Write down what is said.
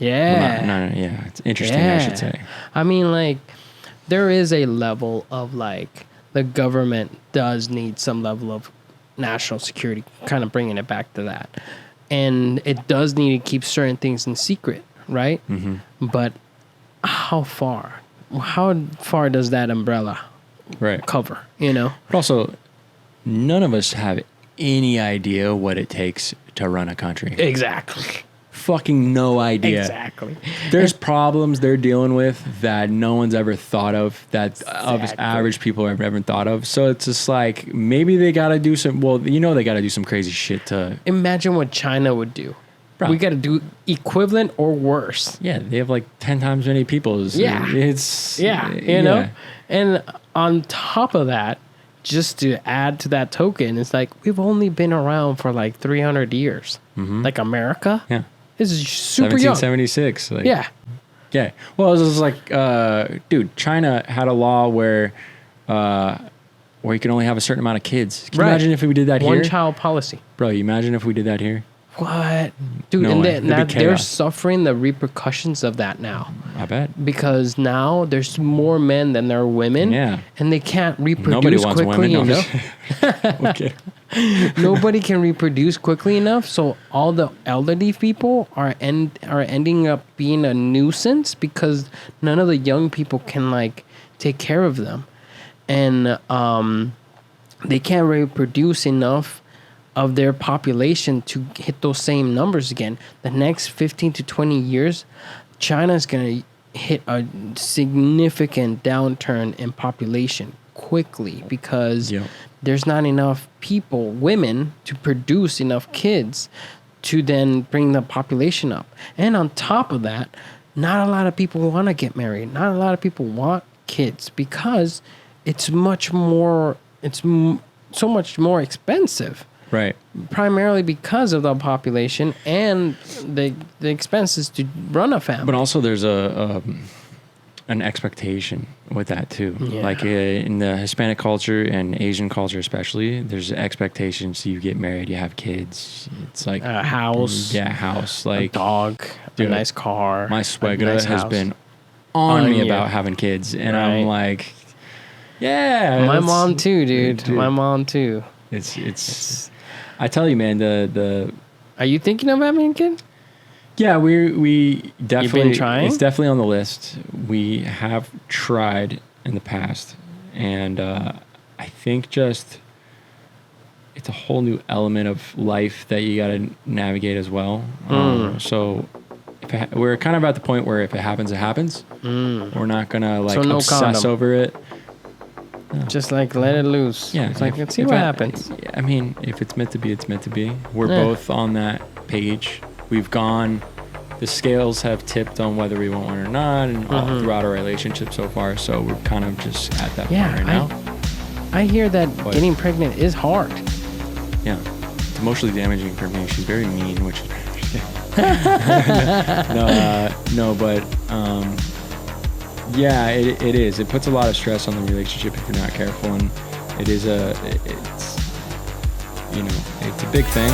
Yeah. Well, no, yeah. It's interesting, I should say. I mean, like, there is a level of, like, the government does need some level of national security, kind of bringing it back to that. And it does need to keep certain things in secret, right? Mm-hmm. But how far? How far does that umbrella cover, you know? But also, none of us have any idea what it takes to run a country. Exactly. Fucking no idea. Exactly. There's problems they're dealing with that no one's ever thought of, that us average people have ever thought of. So it's just like, maybe they got to do some, well, you know, they got to do some crazy shit to... Imagine what China would do. Bro. We got to do equivalent or worse. Yeah, they have like 10 times many people. Yeah. You know? And on top of that, just to add to that token, it's like, we've only been around for like 300 years. Mm-hmm. Like America. Yeah. This is super young. 1776. Like, yeah. Yeah. Well, it was just like, dude, China had a law where you can only have a certain amount of kids. Can you imagine if we did that here? One child policy. Bro, you imagine if we did that here? What? Dude, no and they're suffering the repercussions of that now. I bet. Because now there's more men than there are women. Yeah. And they can't reproduce Nobody wants quickly women. enough. Okay. Nobody can reproduce quickly enough, so all the elderly people are ending up being a nuisance because none of the young people can like take care of them, and they can't reproduce enough of their population to hit those same numbers again. The next 15 to 20 years, China's gonna hit a significant downturn in population quickly because there's not enough people, women, to produce enough kids to then bring the population up. And on top of that, not a lot of people want to get married. Not a lot of people want kids because it's so much more expensive. Right. Primarily because of the population and the expenses to run a family. But also there's an expectation with that too. Yeah. Like in the Hispanic culture and Asian culture especially, there's expectations. You get married, you have kids. It's like a house. Yeah, house. Like a dog, a nice car. My suegra has been on me about having kids. And I'm like, yeah. My mom too, dude. My mom too. It's I tell you, man, the Are you thinking of having a kid? Yeah, we definitely... You've been trying? It's definitely on the list. We have tried in the past. And I think just... It's a whole new element of life that you got to navigate as well. So we're kind of at the point where if it happens, it happens. We're not going to like obsess over it. No. Just like let it loose. Yeah. It's like, let's see what happens. I mean, if it's meant to be, it's meant to be. We're both on that page. We've gone, the scales have tipped on whether we want one or not, and all throughout our relationship so far. So we're kind of just at that point right now. I hear that getting pregnant is hard. Yeah. It's emotionally damaging for me. She's very mean, which is yeah, it is. It puts a lot of stress on the relationship if you're not careful, and it's a big thing.